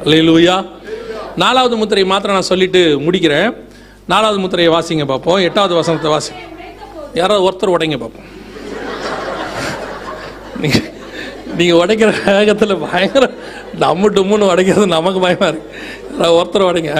அல்லேலூயா. 4வது முத்திரையை மாத்திரம் நான் சொல்லிட்டு முடிக்கிறேன். 4வது முத்திரையை வாசிங்க பார்ப்போம். 8வது வசனத்தை வாசிங்க. யாராவது ஒருத்தர் உடைங்க பார்ப்போம். நீங்கள் உடைக்கிற வேகத்தில் பயங்கர நம்ம டம்முன்னு உடைக்கிறது நமக்கு பயமாக இருக்கு. யாராவது ஒருத்தர் உடைங்க.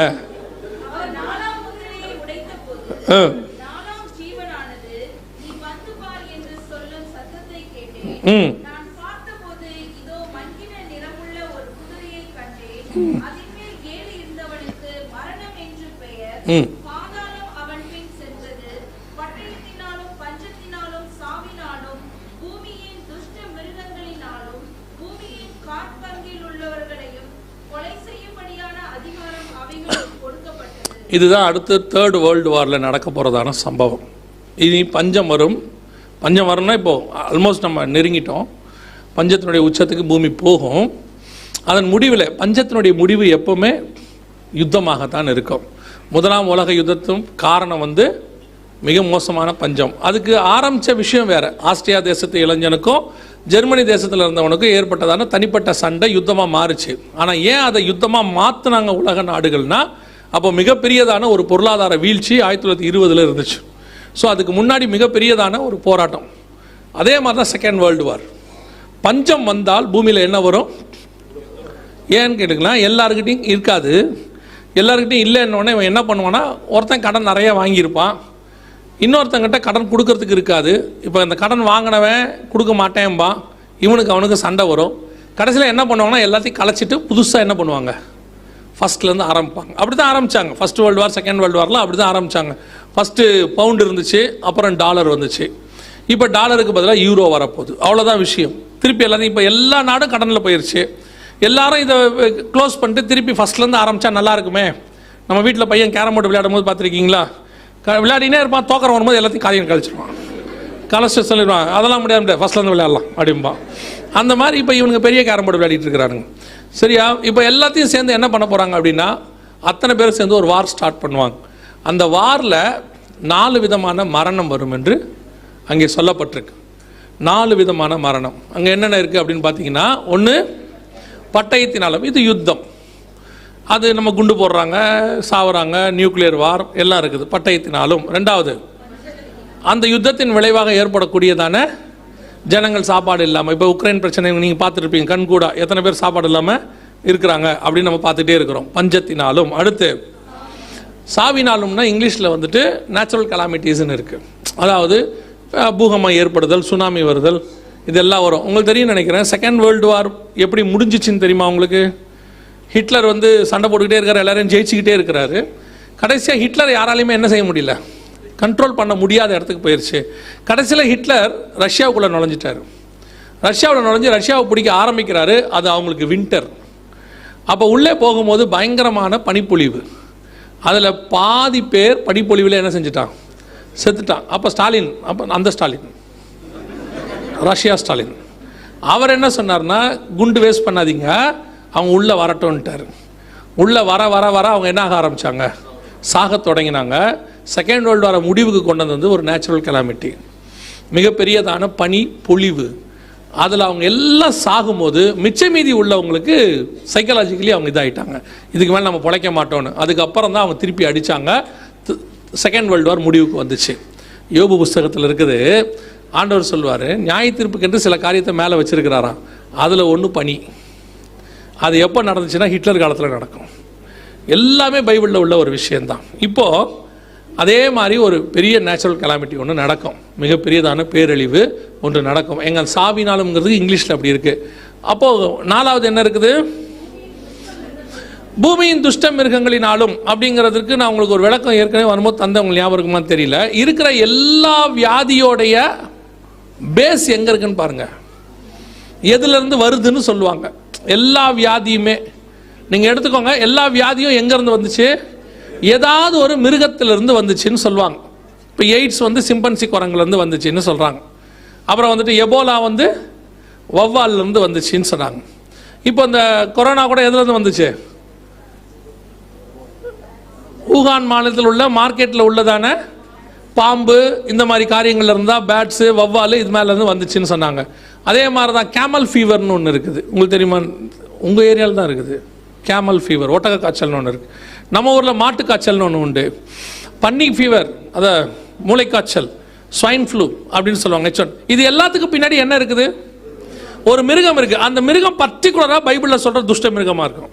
இதுதான் அடுத்து 3rd வேர்ல்டு வாரில் நடக்க போகிறதான சம்பவம். இனி பஞ்சம் வரும். பஞ்சம் வரும்னா இப்போது ஆல்மோஸ்ட் நம்ம நெருங்கிட்டோம். பஞ்சத்தினுடைய உச்சத்துக்கு பூமி போகும். அதன் முடிவில் பஞ்சத்தினுடைய முடிவு எப்போவுமே யுத்தமாகத்தான் இருக்கும். 1ஆம் உலக யுத்தத்தும் காரணம் மிக மோசமான பஞ்சம். அதுக்கு ஆரம்பித்த விஷயம் வேறு. ஆஸ்திரியா தேசத்து இளைஞனுக்கும் ஜெர்மனி தேசத்தில் இருந்தவனுக்கும் ஏற்பட்டதான தனிப்பட்ட சண்டை யுத்தமாக மாறுச்சு. ஆனால் ஏன் அதை யுத்தமாக மாற்றினாங்க உலக நாடுகள்னால், அப்போ மிகப்பெரியதான ஒரு பொருளாதார வீழ்ச்சி 1920 இருந்துச்சு. ஸோ அதுக்கு முன்னாடி மிகப்பெரியதான ஒரு போராட்டம். அதே மாதிரி தான் 2nd வேர்ல்டு வார். பஞ்சம் வந்தால் பூமியில் என்ன வரும் ஏன்னு கேட்டுக்கலாம். எல்லாருக்கிட்டையும் இருக்காது. எல்லாருக்கிட்டையும் இல்லைன்னொடனே இவன் என்ன பண்ணுவான்னா, ஒருத்தன் கடன் நிறையா வாங்கியிருப்பான், இன்னொருத்தங்கிட்ட கடன் கொடுக்கறதுக்கு இருக்காது. இப்போ இந்த கடன் வாங்கினவன் கொடுக்க மாட்டேன்பான், அவனுக்கு சண்டை வரும். கடைசியில் என்ன பண்ணுவாங்கன்னா எல்லாத்தையும் கலைச்சிட்டு புதுசாக என்ன பண்ணுவாங்க, ஃபஸ்ட்லேருந்து ஆரம்பிப்பாங்க. அப்படி தான் ஆரம்பித்தாங்க. 1st world war 2nd world வாரில் அப்படி தான் ஆரம்பித்தாங்க. ஃபஸ்ட்டு பவுண்டு இருந்துச்சு, அப்புறம் டாலர் வந்துச்சு. இப்போ டாலருக்கு பதிலாக யூரோ வரப்போகுது. அவ்வளோதான் விஷயம். திருப்பி எல்லாத்தையும் இப்போ எல்லா நாடும் கடனில் போயிடுச்சு. எல்லாரும் இதை க்ளோஸ் பண்ணிட்டு திருப்பி ஃபஸ்ட்லேருந்து ஆரம்பித்தா நல்லா இருக்குமே. நம்ம வீட்டில் பையன் கேரம் போர்டு விளையாடும் போது பார்த்துருக்கீங்களா, விளையாடினே இருப்பான், தோக்கற வரும்போது எல்லாத்தையும் காரியம் கழிச்சிருவான், கலெஸ்ட்ரல் சொல்லிடுவான், அதெல்லாம் முடியாது ஃபஸ்ட்லேருந்து விளையாடலாம் அப்படிம்பான். அந்த மாதிரி இப்போ இவனுங்க பெரிய கேரம் போர்டு விளையாடிட்டு இருக்கிறானுங்க. சரியா? இப்போ எல்லாத்தையும் சேர்ந்து என்ன பண்ண போகிறாங்க அப்படின்னா, அத்தனை பேர் சேர்ந்து ஒரு வார் ஸ்டார்ட் பண்ணுவாங்க. அந்த வாரில் 4 விதமான மரணம் வரும் என்று அங்கே சொல்லப்பட்டிருக்கு. 4 விதமான மரணம் அங்கே என்னென்ன இருக்குது அப்படின்னு பார்த்தீங்கன்னா, ஒன்று பட்டயத்தினாலும், இது யுத்தம். அது நம்ம குண்டு போடுறாங்க, சாவுறாங்க, நியூக்ளியர் வார் எல்லாம் இருக்குது பட்டயத்தினாலும். 2வது அந்த யுத்தத்தின் விளைவாக ஏற்படக்கூடியதான ஜனங்கள் சாப்பாடு இல்லாமல், இப்போ உக்ரைன் பிரச்சனை நீங்கள் பார்த்துருப்பீங்க கண் கூட, எத்தனை பேர் சாப்பாடு இல்லாமல் இருக்கிறாங்க அப்படின்னு நம்ம பார்த்துட்டே இருக்கிறோம். பஞ்சத்தினாலும். அடுத்து சாவினாலும்னா இங்கிலீஷில் நேச்சுரல் கலாமிட்டிஸ்ன்னு இருக்குது. அதாவது பூகம்பம் ஏற்படுதல், சுனாமி வருதல், இதெல்லாம் வரும். உங்களுக்கு தெரியும் நினைக்கிறேன். 2nd வேர்ல்டு வார் எப்படி முடிஞ்சிச்சின்னு தெரியுமா உங்களுக்கு? ஹிட்லர் சண்டை போட்டுக்கிட்டே இருக்கார், எல்லாரையும் ஜெயிச்சுக்கிட்டே இருக்கிறாரு. கடைசியாக ஹிட்லர் யாராலையுமே என்ன செய்ய முடியல, கண்ட்ரோல் பண்ண முடியாத இடத்துக்கு போயிடுச்சு. கடைசியில் ஹிட்லர் ரஷ்யாவுக்குள்ளே நுழைஞ்சிட்டார். ரஷ்யாவில் நுழைஞ்சு ரஷ்யாவை பிடிக்க ஆரம்பிக்கிறாரு. அது அவங்களுக்கு வின்டர். அப்போ உள்ளே போகும்போது பயங்கரமான பனிப்பொழிவு. அதில் பாதி பேர் பனிப்பொழிவில் என்ன செஞ்சுட்டான், செத்துட்டான். அப்போ ஸ்டாலின், அப்போ அந்த ஸ்டாலின், ரஷ்யா ஸ்டாலின், அவர் என்ன சொன்னார்னா, குண்டு வேஸ்ட் பண்ணாதீங்க, அவங்க உள்ளே வரட்டும்ட்டார். உள்ளே வர வர வர அவங்க என்ன ஆக ஆரம்பித்தாங்க, சாக தொடங்கினாங்க. 2nd வேர்ல்டு வார முடிவுக்கு கொண்டு வந்தது ஒரு நேச்சுரல் கலாமிட்டி, மிகப்பெரியதான பனி பொழிவு. அதில் அவங்க எல்லாம் சாகும்போது மிச்ச மீதி உள்ளவங்களுக்கு சைக்காலஜிக்கலி அவங்க இதாகிட்டாங்க, இதுக்கு மேலே நம்ம பிழைக்க மாட்டோன்னு. அதுக்கப்புறம் தான் அவங்க திருப்பி அடித்தாங்க. 2nd வேர்ல்டு வார் முடிவுக்கு வந்துச்சு. யோபு புஸ்தகத்தில் இருக்குது. ஆண்டவர் சொல்வார், நியாய தீர்ப்புக்கென்று சில காரியத்தை மேலே வச்சிருக்கிறாராம். அதில் ஒன்று பனி. அது எப்போ நடந்துச்சுன்னா ஹிட்லர் காலத்தில் நடக்கும். எல்லாமே பைபிளில் உள்ள ஒரு விஷயந்தான். இப்போது அதே மாதிரி ஒரு பெரிய நேச்சுரல் கலாமிட்டி ஒன்று நடக்கும், மிகப்பெரியதான பேரழிவு ஒன்று நடக்கும். எங்கள் சாவினாலும்ங்கிறது இங்கிலீஷில் அப்படி இருக்குது. அப்போது 4வது என்ன இருக்குது, பூமியின் துஷ்ட மிருகங்களினாலும் அப்படிங்கிறதுக்கு நான் உங்களுக்கு ஒரு விளக்கம் ஏற்கனவே வரும்போது தந்தவங்க ஞாபகம் இருக்குமான்னு தெரியல. இருக்கிற எல்லா வியாதியோடைய பேஸ் எங்கே இருக்குன்னு பாருங்கள், எதுலேருந்து வருதுன்னு சொல்லுவாங்க. எல்லா வியாதியுமே நீங்கள் எடுத்துக்கோங்க, எல்லா வியாதியும் எங்கேருந்து வந்துச்சு, ஏதாவது ஒரு மிருகத்திலிருந்து வந்துச்சுன்னு சொல்லுவாங்க. இப்போ எய்ட்ஸ் சிம்பன்சி குரங்குலேருந்து வந்துச்சுன்னு சொல்கிறாங்க. அப்புறம் எபோலா வவ்வால்லேருந்து வந்துச்சுன்னு சொன்னாங்க. இப்போ இந்த கொரோனா கூட எதுலேருந்து வந்துச்சு, ஊகான் மாநிலத்தில் உள்ள மார்க்கெட்டில் உள்ளதான பாம்பு இந்த மாதிரி காரியங்கள்ல இருந்தால் பேட்ஸு வவ்வால் இது மேலேருந்து வந்துச்சுன்னு சொன்னாங்க. அதே மாதிரி தான் கேமல் ஃபீவர்னு ஒன்று இருக்குது, உங்களுக்கு தெரியுமா? உங்கள் ஏரியாவில் தான் இருக்குது. கேமல் ஃபீவர், ஒட்டக காய்ச்சல்னு ஒன்று இருக்குது. நம்ம ஊரில் மாட்டு காய்ச்சல்னு ஒன்று உண்டு. பன்னி ஃபீவர், அதை மூளைக்காய்ச்சல், ஸ்வைன் ஃப்ளூ அப்படின்னு சொல்லுவாங்க. இது எல்லாத்துக்கும் பின்னாடி என்ன இருக்குது? ஒரு மிருகம் இருக்குது. அந்த மிருகம் பர்டிகுலராக பைபிளில் சொல்கிற துஷ்ட மிருகமாக இருக்கும்.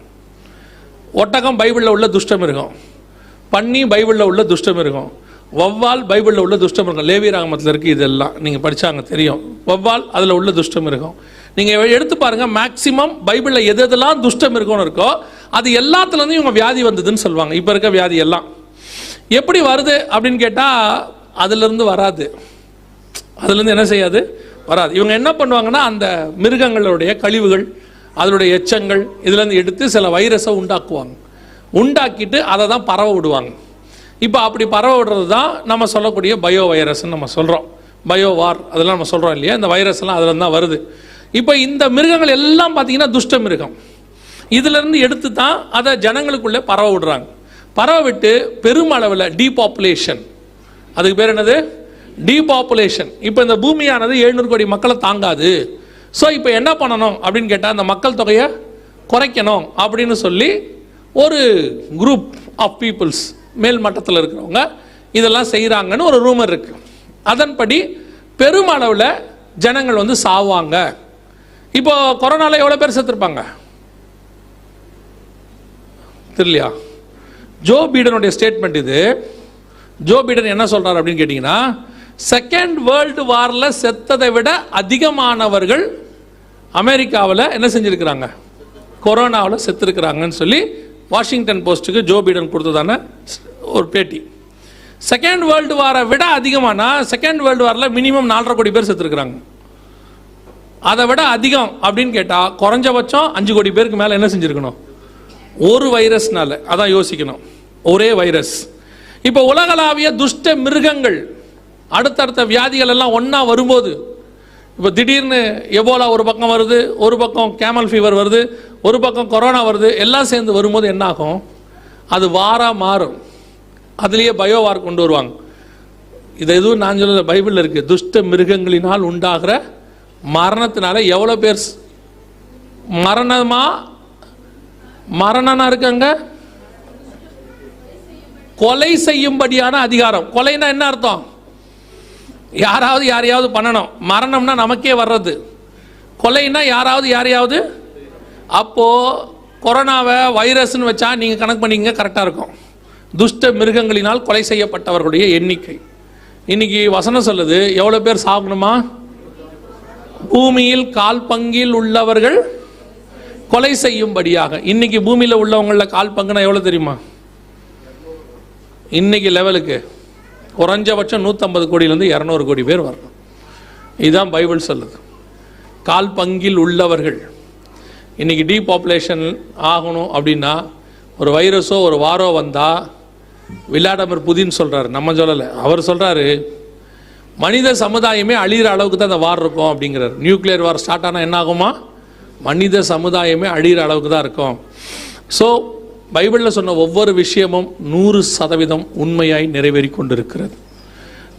ஒட்டகம் பைபிளில் உள்ள துஷ்ட மிருகம், பன்னி பைபிளில் உள்ள துஷ்ட மிருகம், வௌவால் பைபிளில் உள்ள துஷ்ட மிருகம். லேவியராகமத்தில் இருக்குது. இதெல்லாம் நீங்கள் படித்தாங்க தெரியும். வௌவால் அதில் உள்ள துஷ்ட மிருகம். நீங்கள் எடுத்து பாருங்கள், மேக்சிமம் பைபிளில் எதெல்லாம் துஷ்ட மிருகம்னு இருக்கோ அது எல்லாத்துலேருந்து இவங்க வியாதி வந்ததுன்னு சொல்லுவாங்க. இப்போ இருக்க வியாதி எல்லாம் எப்படி வருது அப்படின்னு கேட்டால் அதுலேருந்து வராது. அதுலேருந்து என்ன செய்யாது? வராது. இவங்க என்ன பண்ணுவாங்கன்னா, அந்த மிருகங்களுடைய கழிவுகள், அதனுடைய எச்சங்கள் இதுலேருந்து எடுத்து சில வைரஸை உண்டாக்குவாங்க. உண்டாக்கிட்டு அதை தான் பரவ விடுவாங்க. இப்போ அப்படி பரவ விடுறது தான் நம்ம சொல்லக்கூடிய பயோ வைரஸ்ன்னு நம்ம சொல்கிறோம். பயோ வார் அதெல்லாம் நம்ம சொல்கிறோம் இல்லையா? இந்த வைரஸ் எல்லாம் அதில் தான் வருது. இப்போ இந்த மிருகங்கள் எல்லாம் பார்த்தீங்கன்னா துஷ்ட மிருகம். இதிலிருந்து எடுத்து தான் அதை ஜனங்களுக்குள்ளே பரவ விடுறாங்க. பரவ விட்டு பெருமளவில் டீபாப்புலேஷன், அதுக்கு பேர் என்னது? டீபாப்புலேஷன். இப்போ இந்த பூமியானது 700 கோடி மக்களை தாங்காது. ஸோ இப்போ என்ன பண்ணணும் அப்படின்னு கேட்டால், அந்த மக்கள் தொகையை குறைக்கணும் அப்படின்னு சொல்லி ஒரு குரூப் ஆஃப் பீப்புள்ஸ், மேல் மட்டத்தில் இருக்கிறவங்க இதெல்லாம் செய்கிறாங்கன்னு ஒரு ரூமர் இருக்குது. அதன்படி பெருமளவில் ஜனங்கள் வந்து சாவாங்க. இப்போ கொரோனாவில் எவ்வளோ பேர் செத்துருப்பாங்க தெரியலையா? ஜோ பைடனுடைய ஸ்டேட்மெண்ட் இது. ஜோ பைடன் என்ன சொல்றாரு அப்படின்னு கேட்டீங்கன்னா, செகண்ட் வேர்ல்டு வார்ல செத்ததை விட அதிகமானவர்கள் அமெரிக்காவில் என்ன செஞ்சிருக்கிறாங்க? கொரோனாவில் செத்துருக்கிறாங்கன்னு சொல்லி வாஷிங்டன் போஸ்ட்டுக்கு ஜோ பைடன் கொடுத்ததான ஒரு பேட்டி. செகண்ட் வேர்ல்டு வாரை விட அதிகமானா, செகண்ட் வேர்ல்டு வாரில் மினிமம் 4.5 கோடி பேர் செத்துருக்கிறாங்க. அதை விட அதிகம் அப்படின்னு கேட்டால் குறைஞ்சபட்சம் 5 கோடி பேருக்கு மேலே என்ன செஞ்சுருக்கணும்? ஒரு வைரஸ்னால. அதான் யோசிக்கணும், ஒரே வைரஸ். இப்போ உலகளாவிய துஷ்ட மிருகங்கள், அடுத்தடுத்த வியாதிகள் எல்லாம் ஒன்றா வரும்போது, இப்போ திடீர்னு எபோலா ஒரு பக்கம் வருது, ஒரு பக்கம் கேமல் ஃபீவர் வருது, ஒரு பக்கம் கொரோனா வருது, எல்லாம் சேர்ந்து வரும்போது என்ன ஆகும்? அது வாராக மாறும். அதுலேயே பயோவார் கொண்டு வருவாங்க. இது எதுவும் நான் சொல்ல, பைபிளில் இருக்குது. துஷ்ட மிருகங்களினால் உண்டாகிற மரணத்தினால எவ்வளோ பேர் மரணனா இருக்காங்க? கொலை செய்யும்படியான அதிகாரம். கொலைனா என்ன அர்த்தம்? யாராவது யாரையாவது பண்ணணும். மரணம்னா நமக்கே வர்றது. கொலைனா யாராவது யாரையாவது. அப்போ கொரோனாவை வைரஸ்ன்னு வச்சா நீங்க கணக்கு பண்ணிங்க, கரெக்டாக இருக்கும். துஷ்ட மிருகங்களினால் கொலை செய்யப்பட்டவர்களுடைய எண்ணிக்கை இன்னைக்கு வசனம் சொல்லுது. எவ்வளோ பேர் சாகணுமா? பூமியில் 1/4 பங்கில் உள்ளவர்கள் கொலை செய்யும்படியாக. இன்னைக்கு பூமியில் உள்ளவங்கள 1/4 பங்குனா எவ்வளோ தெரியுமா? இன்னைக்கு லெவலுக்கு குறைஞ்சபட்சம் 150 கோடியிலேருந்து 200 கோடி பேர் வரணும். இதுதான் பைபிள் சொல்லுது. 1/4 பங்கில் உள்ளவர்கள். இன்னைக்கு டீபாப்புலேஷன் ஆகணும் அப்படின்னா, ஒரு வைரஸோ ஒரு வாரோ வந்தால், விளாடிமிர் புதின் சொல்கிறார், நம்ம சொல்லலை, அவர் சொல்கிறாரு, மனித சமுதாயமே அழிகிற அளவுக்கு தான் அந்த வார் இருக்கும் அப்படிங்கிறார். நியூக்ளியர் வார் ஸ்டார்ட் ஆனால் என்ன ஆகுமா? மனித சமுதாயமே அழிகிற அளவுக்கு தான் இருக்கும். ஸோ பைபிளில் சொன்ன ஒவ்வொரு விஷயமும் 100% உண்மையாய் நிறைவேறி கொண்டிருக்கிறது.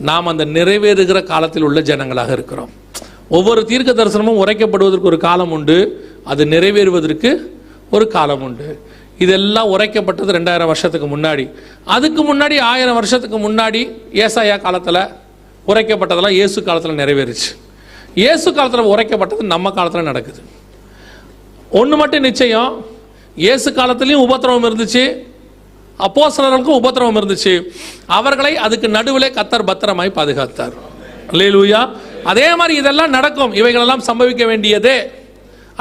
நாம் அந்த நிறைவேறுகிற காலத்தில் உள்ள ஜனங்களாக இருக்கிறோம். ஒவ்வொரு தீர்க்க தரிசனமும் உரைக்கப்படுவதற்கு ஒரு காலம் உண்டு, அது நிறைவேறுவதற்கு ஒரு காலம் உண்டு. இதெல்லாம் உரைக்கப்பட்டது 2000 வருஷத்துக்கு முன்னாடி. அதுக்கு முன்னாடி 1000 வருஷத்துக்கு முன்னாடி ஏசாயா காலத்தில் உரைக்கப்பட்டதெல்லாம் இயேசு காலத்தில் நிறைவேறுச்சு. இயேசு காலத்தில் உரைக்கப்பட்டது நம்ம காலத்தில் நடக்குது. ஒன்று மட்டும் நிச்சயம், இயேசு காலத்திலையும் உபத்திரவம் இருந்துச்சு, அப்போஸ்தலர்களுக்கும் உபத்திரவம் இருந்துச்சு. அவர்களை அதுக்கு நடுவில் கர்த்தர் பத்திரமாய் பாதுகாத்தார். அல்லேலூயா. அதே மாதிரி இதெல்லாம் நடக்கும். இவைகளெல்லாம் சம்பவிக்க வேண்டியதே,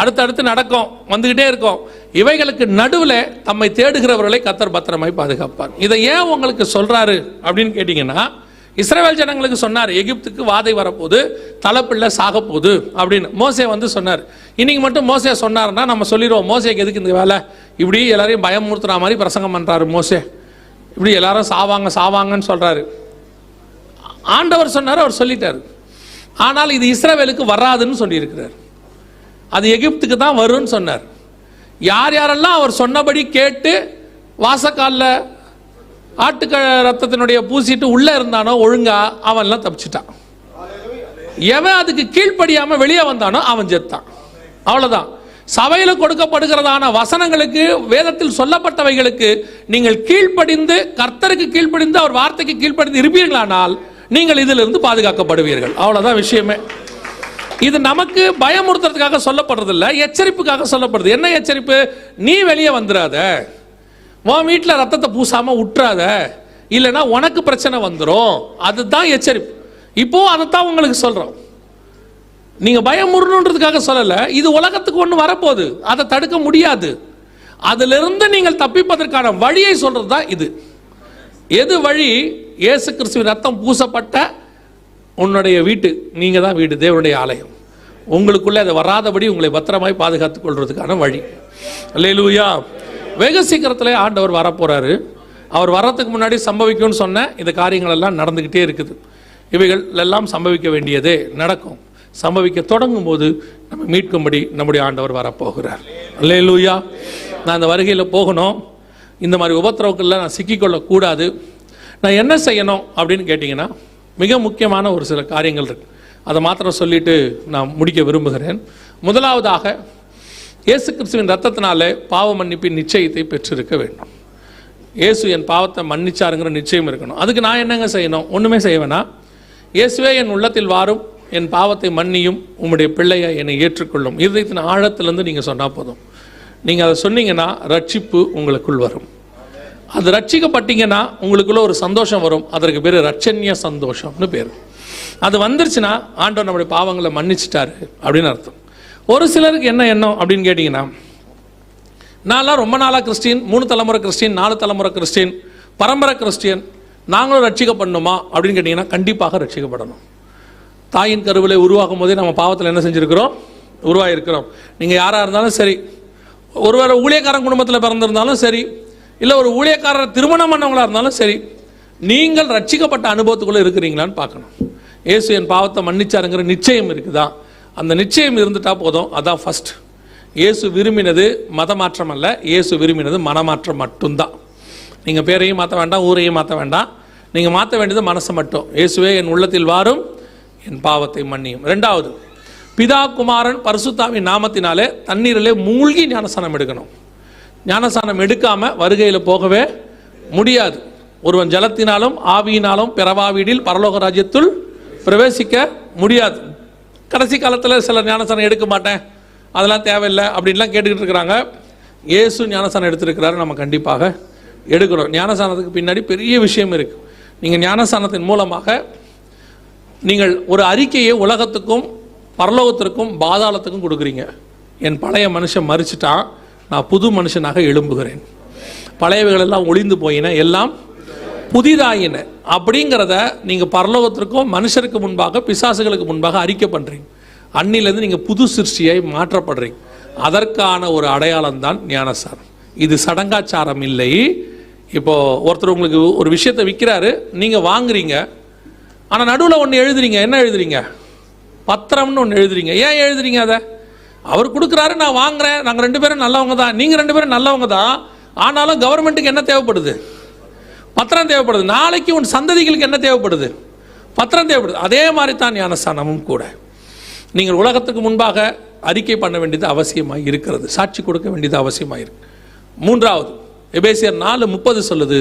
அடுத்தடுத்து நடக்கும், வந்துகிட்டே இருக்கும். இவைகளுக்கு நடுவில் தம்மை தேடுகிறவர்களை கர்த்தர் பத்திரமாய் பாதுகாப்பார். இதை ஏன் உங்களுக்கு சொல்றாரு அப்படின்னு கேட்டீங்கன்னா, இஸ்ரவேல் ஜனங்களுக்கு சொன்னார், எகிப்துக்கு வாதை வரப்போகுது, தலைப்பிள்ளை சாக போகுது அப்படின்னு மோசே வந்து சொன்னார். இன்னைக்கு மட்டும் மோசே சொன்னார்னா நம்ம சொல்லிடுவோம், மோசேக்கு எதுக்கு இந்த வேலை, இப்படி எல்லாரையும் பயமுறுத்துற மாதிரி பிரசங்கம் பண்றாரு மோசே, இப்படி எல்லாரும் சாவாங்கன்னு சொல்றாரு. ஆண்டவர் சொன்னார், அவர் சொல்லிட்டார். ஆனால் இது இஸ்ரவேலுக்கு வராதுன்னு சொல்லியிருக்கிறார். அது எகிப்துக்கு தான் வரும்னு சொன்னார். யார் யாரெல்லாம் அவர் சொன்னபடி கேட்டு வாசக்காலில் ஆட்டுக்க ரத்தத்தினுடைய பூசிட்டு உள்ள இருந்தானோ ஒழுங்கா, அவன்லாம் தப்பிச்சிட்டான். எவன் அதுக்கு கீழ்ப்படியாம வெளியே வந்தானோ அவன் செத்தான். அவ்வளவுதான். சபையில் கொடுக்கப்படுகிறதான வசனங்களுக்கு, வேதத்தில் சொல்லப்பட்டவைகளுக்கு நீங்கள் கீழ்ப்படிந்து, கர்த்தருக்கு கீழ்ப்படிந்து, அவர் வார்த்தைக்கு கீழ்ப்படிந்து இருப்பீர்களானால் நீங்கள் இதிலிருந்து பாதுகாக்கப்படுவீர்கள். அவ்வளவுதான் விஷயமே. இது நமக்கு பயமுறுத்துறதுக்காக சொல்லப்படுறது இல்லை, எச்சரிப்புக்காக சொல்லப்படுது. என்ன எச்சரிப்பு? நீ வெளியே வந்துடாத, உன் வீட்டில் ரத்தத்தை பூசாம விட்டுறாத, இல்லைன்னா உனக்கு பிரச்சனை வந்துடும். அதுதான் எச்சரிப்பு. இப்போ அதைத்தான் உங்களுக்கு சொல்றோம். நீங்க பயமுறுன்றதுக்காக சொல்லல, இது உலகத்துக்கு ஒன்று வரப்போகுது, அதை தடுக்க முடியாது. அதிலிருந்து நீங்கள் தப்பிப்பதற்கான வழியை சொல்றது தான் இது. எது வழி? இயேசு கிறிஸ்துவின் ரத்தம் பூசப்பட்ட உன்னுடைய வீட்டு, நீங்க தான் வீடு, தேவனுடைய ஆலயம். உங்களுக்குள்ளே அதை வராதபடி உங்களை பத்திரமாய் பாதுகாத்துக் கொள்றதுக்கான வழி. அல்லேலூயா. வெகு சீக்கிரத்திலே ஆண்டவர் வரப்போறாரு. அவர் வர்றதுக்கு முன்னாடி சம்பவிக்கும்னு சொன்ன இந்த காரியங்கள் எல்லாம் நடந்துகிட்டே இருக்குது. இவைகள் எல்லாம் சம்பவிக்க வேண்டியதே நடக்கும். சம்பவிக்க தொடங்கும் போது நம்ம மீட்கும்படி நம்முடைய ஆண்டவர் வரப்போகிறார். அல்லேலூயா. நான் இந்த வருகையில் போகணும், இந்த மாதிரி உபத்திரவங்களில் நான் சிக்கிக்கொள்ளக்கூடாது. நான் என்ன செய்யணும் அப்படின்னு கேட்டிங்கன்னா, மிக முக்கியமான ஒரு சில காரியங்கள் இருக்கு. அதை மாத்திரம் சொல்லிட்டு நான் முடிக்க விரும்புகிறேன். முதலாவதாக, இயேசு கிறிஸ்துவின் ரத்தத்தினாலே பாவ மன்னிப்பின் நிச்சயத்தை பெற்றிருக்க வேண்டும். இயேசு என் பாவத்தை மன்னிச்சாருங்கிற நிச்சயம் இருக்கணும். அதுக்கு நான் என்னங்க செய்யணும்? ஒன்றுமே செய்ய வேணாம். இயேசுவே என் உள்ளத்தில் வாரும், என் பாவத்தை மன்னியும், உம்முடைய பிள்ளையை என்னை ஏற்றுக்கொள்ளும். இதயத்தின் ஆழத்திலிருந்து நீங்கள் சொன்னால் போதும். நீங்கள் அதை சொன்னீங்கன்னா ரட்சிப்பு உங்களுக்குள் வரும். அது ரட்சிக்கப்பட்டீங்கன்னா உங்களுக்குள்ள ஒரு சந்தோஷம் வரும். அதற்கு பேர் ரட்சண்ய சந்தோஷம்னு பேர். அது வந்துருச்சுன்னா ஆண்டவர் நம்முடைய பாவங்களை மன்னிச்சிட்டாரு அப்படின்னு அர்த்தம். ஒரு சிலருக்கு என்ன எண்ணம் அப்படின்னு கேட்டிங்கன்னா, நான்லாம் ரொம்ப நாளாக கிறிஸ்டின், 3 தலைமுறை கிறிஸ்டின், 4 தலைமுறை கிறிஸ்டின், பரம்பரை கிறிஸ்டியன், நாங்களும் ரட்சிக்கப்படணுமா அப்படின்னு கேட்டிங்கன்னா, கண்டிப்பாக ரட்சிக்கப்படணும். தாயின் கருவிலை உருவாக்கும் போதே நம்ம பாவத்தில் என்ன செஞ்சுருக்கிறோம்? உருவாகிருக்கிறோம். நீங்கள் யாராக இருந்தாலும் சரி, ஒருவேளை ஊழியக்காரன் குடும்பத்தில் பிறந்திருந்தாலும் சரி, இல்லை ஒரு ஊழியக்காரர் திருமணம் பண்ணவங்களாக இருந்தாலும் சரி, நீங்கள் ரட்சிக்கப்பட்ட அனுபவத்துக்குள்ளே இருக்கிறீங்களான்னு பார்க்கணும். இயேசு என் பாவத்தை மன்னிச்சாருங்கிற நிச்சயம் இருக்குதா? அந்த நிச்சயம் இருந்துட்டா போதும். அதான் ஃபர்ஸ்ட். இயேசு விரும்பினது மதமாற்றம் அல்ல, இயேசு விரும்பினது மனமாற்றம் மட்டும்தான். நீங்கள் பேரையும் மாற்ற வேண்டாம், ஊரையும் மாற்ற வேண்டாம். நீங்கள் மாற்ற வேண்டியது மனசை மட்டும். இயேசுவே என் உள்ளத்தில் வாரும், என் பாவத்தை மன்னியும். 2வது, பிதா குமாரன் பரிசுத்தாவின் நாமத்தினாலே தண்ணீரிலே மூழ்கி ஞானஸ்நானம் எடுக்கணும். ஞானஸ்நானம் எடுக்காமல் வருகையில் போகவே முடியாது. ஒருவன் ஜலத்தினாலும் ஆவியினாலும் பிறவா வீடில் பரலோக ராஜ்யத்துள் பிரவேசிக்க முடியாது. கடைசி காலத்தில் சிலர் ஞானஸ்நானம் எடுக்க மாட்டேன், அதெல்லாம் தேவையில்லை அப்படின்லாம் கேட்டுக்கிட்டு இருக்கிறாங்க. இயேசு ஞானஸ்நானம் எடுத்திருக்கிறாரு, நம்ம கண்டிப்பாக எடுக்கணும். ஞானஸ்நானத்துக்கு பின்னாடி பெரிய விஷயம் இருக்குது. நீங்கள் ஞானஸ்நானத்தின் மூலமாக நீங்கள் ஒரு அறிக்கையை உலகத்துக்கும் பரலோகத்திற்கும் பாதாளத்துக்கும் கொடுக்குறீங்க. என் பழைய மனுஷன் மறிச்சிட்டான், நான் புது மனுஷனாக எழும்புகிறேன், பழையவைகளெல்லாம் ஒளிந்து போயின, எல்லாம் புதிதாயின அப்படிங்கிறத நீங்கள் பரலோகத்திற்கும் மனுஷருக்கு முன்பாக பிசாசுகளுக்கு முன்பாக அறிக்கை பண்ணுறீங்க. அன்னிலேருந்து நீங்கள் புது சிருஷ்டியை மாற்றப்படுறீங்க. அதற்கான ஒரு அடையாளம் தான் ஞானஸ்நானம். இது சடங்காச்சாரம் இல்லை. இப்போது ஒருத்தர் உங்களுக்கு ஒரு விஷயத்தை விற்கிறாரு, நீங்கள் வாங்குறீங்க, ஆனால் நடுவில் ஒன்று எழுதுறீங்க. என்ன எழுதுறீங்க? பத்திரம்னு ஒன்று எழுதுறீங்க. ஏன் எழுதுறீங்க? அதை அவர் கொடுக்குறாரு, நான் வாங்குறேன், நாங்கள் 2 பேரும் நல்லவங்க தான், நீங்கள் 2 பேரும் நல்லவங்க தான். ஆனாலும் கவர்மெண்ட்டுக்கு என்ன தேவைப்படுது? பத்திரம் தேவைப்படுது. நாளைக்கு உன் சந்ததிகளுக்கு என்ன தேவைப்படுது? பத்திரம் தேவைப்படுது. அதே மாதிரி தான் ஞானஸ்நானமும் கூட. நீங்கள் உலகத்துக்கு முன்பாக அறிக்கை பண்ண வேண்டியது அவசியமாக இருக்கிறது, சாட்சி கொடுக்க வேண்டியது அவசியமாக இருக்கு. 3வது, எபேசியர் 4:30 சொல்லுது,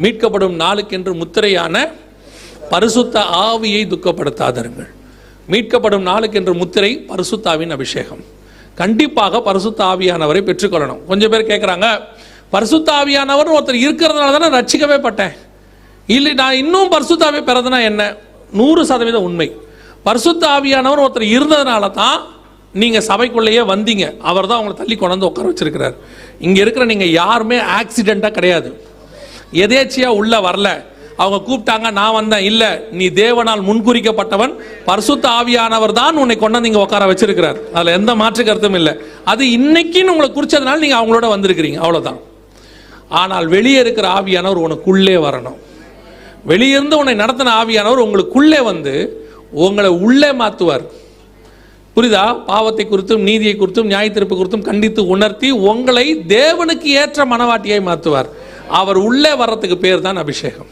மீட்கப்படும் நாளுக்கென்று முத்திரையான பரிசுத்த ஆவியை துக்கப்படுத்தாதருங்கள். மீட்கப்படும் நாளுக்கென்று முத்திரை பரிசுத்தாவின் அபிஷேகம். கண்டிப்பாக பரிசுத்த ஆவியானவரை பெற்றுக்கொள்ளணும். கொஞ்சம் பேர் கேட்குறாங்க, பரிசுத்த ஆவியானவர் ஒருத்தர் இருக்கிறதுனால தானே ரட்சிக்கவே பட்டேன், இல்லை நான் இன்னும் பரிசுத்த ஆவியை பெறதுனா என்ன? 100% உண்மை. பரிசுத்த ஆவியானவர் ஒருத்தர் இருந்ததுனால தான் நீங்கள் சபைக்குள்ளேயே வந்தீங்க. அவர் தான் உங்களை தள்ளி கொண்டு உட்கார வச்சிருக்கிறார். இங்கே இருக்கிற நீங்கள் யாருமே ஆக்சிடெண்ட்டாக கிடையாது, எதேச்சியாக உள்ள வரல, அவங்க கூப்பிட்டாங்க நான் வந்தேன். இல்லை, நீ தேவனால் முன்குறிக்கப்பட்டவன், பரிசுத்த ஆவியானவர் தான் உன்னை கொண்டு வந்து இங்கே உட்கார வச்சிருக்கிறார். அதில் எந்த மாற்று கருத்தும் இல்லை. அது இன்னைக்குன்னு உங்களை குறிச்சதுனால நீங்கள் அவங்களோட வந்திருக்கிறீங்க, அவ்வளோதான். ஆனால் வெளியே இருக்கிற ஆவியானவர் உனக்குள்ளே வரணும். வெளியிருந்து உன்னை நடத்தின ஆவியானவர் உங்களுக்குள்ளே வந்து உங்களை உள்ளே மாற்றுவார். புரிதா? பாவத்தை குறித்தும் நீதியை குறித்தும் நியாய தீர்ப்பு குறித்தும் கண்டித்து உணர்த்தி உங்களை தேவனுக்கு ஏற்ற மனவாட்டியை மாற்றுவார். அவர் உள்ளே வர்றதுக்கு பேர் தான் அபிஷேகம்.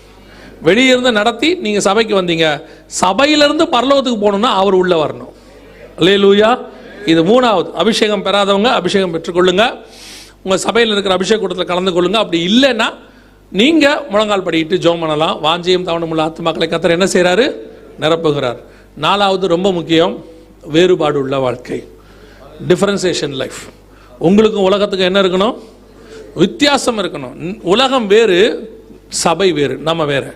வெளியிருந்து நடத்தி நீங்க சபைக்கு வந்தீங்க, சபையிலிருந்து பரலோகத்துக்கு போகணும்னா அவர் உள்ள வரணும். அல்லேலூயா. இது மூணாவது. அபிஷேகம் பெறாதவங்க அபிஷேகம் பெற்றுக்கொள்ளுங்க. உங்கள் சபையில் இருக்கிற அபிஷேக கூட்டத்தில் கலந்து கொள்ளுங்க. அப்படி இல்லைன்னா நீங்கள் முழங்கால் படிக்கிட்டு ஜெபம் பண்ணலாம். வாஞ்சியம் தவணமுள்ள ஆத்துமாக்களை கர்த்தர் என்ன செய்கிறாரு? நிரப்புகிறார். நாலாவது ரொம்ப முக்கியம், வேறுபாடு உள்ள வாழ்க்கை, டிஃபரன்சியேஷன் லைஃப். உங்களுக்கும் உலகத்துக்கும் என்ன இருக்கணும்? வித்தியாசம் இருக்கணும். உலகம் வேறு, சபை வேறு, நம்ம வேறு.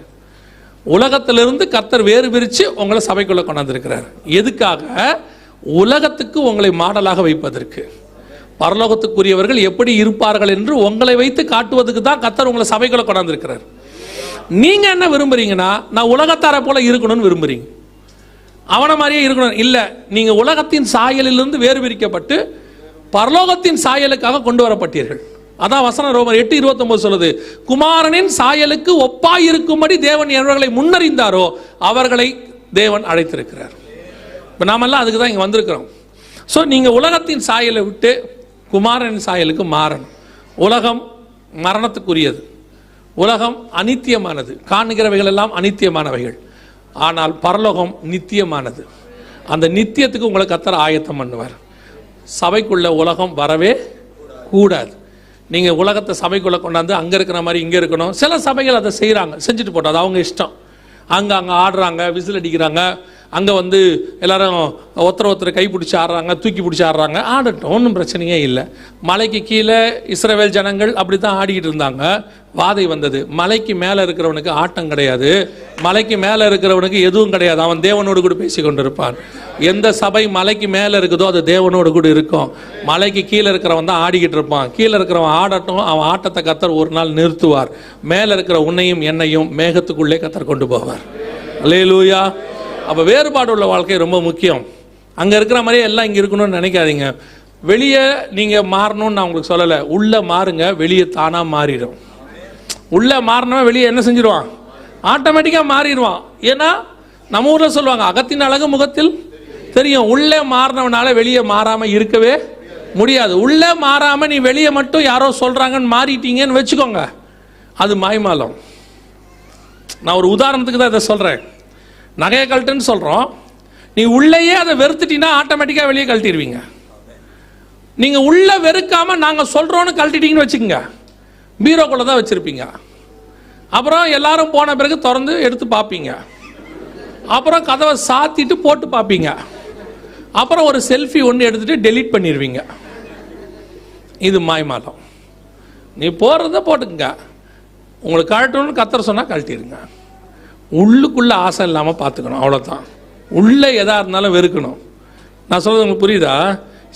உலகத்திலிருந்து கர்த்தர் வேறு பிரித்து உங்களை சபைக்குள்ளே கொண்டாந்துருக்கிறார். எதுக்காக? உலகத்துக்கு உங்களை மாடலாக வைப்பதற்கு. பரலோகத்துக்குரியவர்கள் எப்படி இருப்பார்கள் என்று உங்களை வைத்து காட்டுவதுக்கு தான் கர்த்தர் உங்களை சபைக்குள்ளே கொண்டாந்துருக்கிறார். நீங்கள் என்ன விரும்புறீங்கன்னா, நான் உலகத்தாரை போல இருக்கணும்னு விரும்புறீங்க, அவனை மாதிரியே இருக்கணும். இல்லை, நீங்கள் உலகத்தின் சாயலிலிருந்து வேறு பிரிக்கப்பட்டு பரலோகத்தின் சாயலுக்காக கொண்டு வரப்பட்டீர்கள். அதான் வசனம் ரோமர் 8:29 சொல்லுது, குமாரனின் சாயலுக்கு ஒப்பாயிருக்கும்படி தேவன் எவர்களை முன்னறிந்தாரோ அவர்களை தேவன் அழைத்திருக்கிறார். இப்போ நாமெல்லாம் அதுக்கு தான் இங்கே வந்திருக்கிறோம். ஸோ நீங்கள் உலகத்தின் சாயலை விட்டு குமாரனின் சாயலுக்கு மாறணும். உலகம் மரணத்துக்குரியது, உலகம் அனித்தியமானது, காணுகிறவைகள் எல்லாம் அனித்தியமானவைகள். ஆனால் பரலோகம் நித்தியமானது. அந்த நித்தியத்துக்கு உங்களை கர்த்தர் ஆயத்தம் பண்ணுவார். சபைக்குள்ள உலகம் வரவே கூடாது. நீங்கள் உலகத்தை சபைக்குள்ளே கொண்டாந்து அங்கே இருக்கிற மாதிரி இங்கே இருக்கணும். சில சபைகள் அதை செய்கிறாங்க, செஞ்சுட்டு போட்டோம், அது அவங்க இஷ்டம். அங்கே ஆடுறாங்க, விசில் அடிக்கிறாங்க, அங்கே எல்லாரும் ஒருத்தர் கை பிடிச்சி ஆடுறாங்க, தூக்கி பிடிச்சி ஆடுறாங்க, ஆடட்டும், ஒன்றும் பிரச்சனையே இல்லை. மலைக்கு கீழே இஸ்ரவேல் ஜனங்கள் அப்படி தான் ஆடிக்கிட்டு இருந்தாங்க. வாதை வந்தது. மலைக்கு மேலே இருக்கிறவனுக்கு ஆட்டம் கிடையாது, மலைக்கு மேலே இருக்கிறவனுக்கு எதுவும் கிடையாது. அவன் தேவனோடு கூட பேசி கொண்டிருப்பான். எந்த சபை மலைக்கு மேலே இருக்குதோ அது தேவனோடு கூட இருக்கும். மலைக்கு கீழே இருக்கிறவன் தான் ஆடிக்கிட்டு இருப்பான். கீழே இருக்கிறவன் ஆடட்டும், அவன் ஆட்டத்தை கர்த்தர் ஒரு நாள் நிறுத்துவார். மேலே இருக்கிற உன்னையும் என்னையும் மேகத்துக்குள்ளே கர்த்தர் கொண்டு போவார். அல்லேலூயா. அப்போ வேறுபாடு உள்ள வாழ்க்கை ரொம்ப முக்கியம். அங்கே இருக்கிற மாதிரியே எல்லாம் இங்கே இருக்கணும்னு நினைக்காதீங்க. வெளியே நீங்கள் மாறணும்னு நான் உங்களுக்கு சொல்லலை, உள்ளே மாறுங்க, வெளியே தானாக மாறிடும். உள்ளே மாறினவன் வெளியே என்ன செஞ்சிருவான்? ஆட்டோமேட்டிக்காக மாறிடுவான். ஏன்னா நம்ம ஊரில் சொல்லுவாங்க, அகத்தின் அழகு முகத்தில் தெரியும். உள்ளே மாறினவனால வெளியே மாறாமல் இருக்கவே முடியாது. உள்ளே மாறாமல் நீ வெளியே மட்டும் யாரோ சொல்கிறாங்கன்னு மாறிட்டீங்கன்னு வச்சுக்கோங்க, அது மாய்மாலம். நான் ஒரு உதாரணத்துக்கு தான் இதை சொல்கிறேன். நகையை கழட்டுன்னு சொல்கிறோம், நீ உள்ளேயே அதை வெறுத்துட்டீங்கன்னா ஆட்டோமேட்டிக்காக வெளியே கழட்டிடுவீங்க. நீங்கள் உள்ளே வெறுக்காமல் நாங்கள் சொல்கிறோன்னு கழட்டிட்டீங்கன்னு வச்சுக்கோங்க, பீரோக்குள்ளே தான் வச்சுருப்பீங்க. அப்புறம் எல்லாரும் போன பிறகு திறந்து எடுத்து பார்ப்பீங்க. அப்புறம் கதவை சாத்திட்டு போட்டு பார்ப்பீங்க. அப்புறம் ஒரு செல்ஃபி ஒன்று எடுத்துகிட்டு டெலீட் பண்ணிடுவீங்க. இது மாய்மாலம். நீ போடுறத போட்டுக்குங்க, உங்களுக்கு கழட்டணும்னு கர்த்தர் சொன்னால் கழட்டிடுங்க. உள்ளுக்குள்ளே ஆசை இல்லாமல் பார்த்துக்கணும், அவ்வளோதான். உள்ளே எதாக இருந்தாலும் வெறுக்கணும். நான் சொல்கிறது உங்களுக்கு புரியுதா?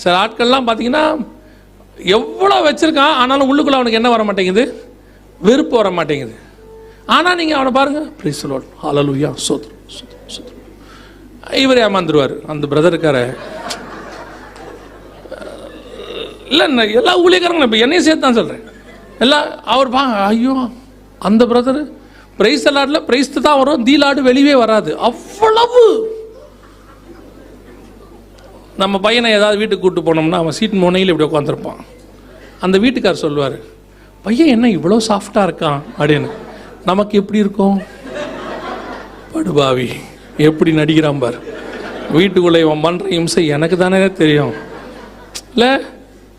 சில ஆட்கள்லாம் பார்த்தீங்கன்னா எவ்வளோ வச்சுருக்கான், ஆனாலும் உள்ளுக்குள்ளே அவனுக்கு என்ன வர மாட்டேங்குது? வெறுப்பு வர மாட்டேங்குது. ஆனால் நீங்கள் அவனை பாருங்கள், பிரைஸ் தி லார்ட், ஹல்லேலூயா, ஸ்தோத்திரம், ஸ்தோத்திரம், ஸ்தோத்திரம். இவர் ஏமாந்துருவார். அந்த பிரதர் இருக்காரு, இல்லை எல்லா ஊழியக்காரங்களும் இப்போ என்னையும் சேர்த்து தான் சொல்கிறேன். எல்லாம் அவர் ஐயோ அந்த பிரதர் பிரைஸ் தி லார்ட்ல பிரைஸ் தான் வரும், தீலாடு வெளியே வராது. அவ்வளவு நம்ம பையனை ஏதாவது வீட்டுக்கு கூப்பிட்டு போனோம்னா அவன் சீட் முனையில் இப்படி உட்காந்துருப்பான். அந்த வீட்டுக்கார் சொல்லுவார், பையன் என்ன இவ்வளோ சாஃப்டாக இருக்கான் அப்படின்னு. நமக்கு எப்படி இருக்கும்? படுபாவி எப்படி நடிக்கிறான் பார். வீட்டுக்குள்ளே இவன் பண்ணுற இம்சை எனக்கு தானே தெரியும். இல்லை,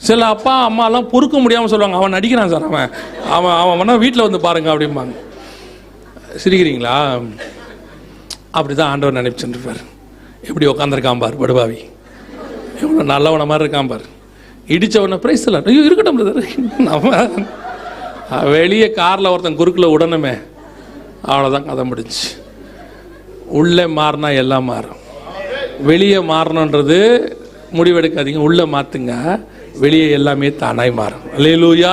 சில அப்பா அம்மாலாம் பொறுக்க முடியாமல் சொல்லுவாங்க, அவன் நடிக்கிறான் சார், அவன் அவன் அவன் வேணா வீட்டில் வந்து பாருங்க அப்படிம்பாங்க. சிரிக்கிறீங்களா? அப்படி தான் ஆண்டவர் நினைச்சுருப்பார். எப்படி உட்காந்துருக்கான் பார் படுபாவி, எவ்வளோ நல்லவன மாதிரி இருக்கான் பார். இடித்தவன பிரைஸ் இல்லை, ஐயோ இருக்கட்டும் பிரதர். நம்ம வெளியே காரில் ஒருத்தன் குறுக்கில் உடனுமே, அவ்வளோதான் கதை முடிஞ்சு. உள்ளே மாறினா எல்லாம் மாறும். வெளியே மாறணுன்றது முடிவெடுக்காதீங்க, உள்ளே மாற்றுங்க, வெளியே எல்லாமே தானாய் மாறும். அல்லேலூயா.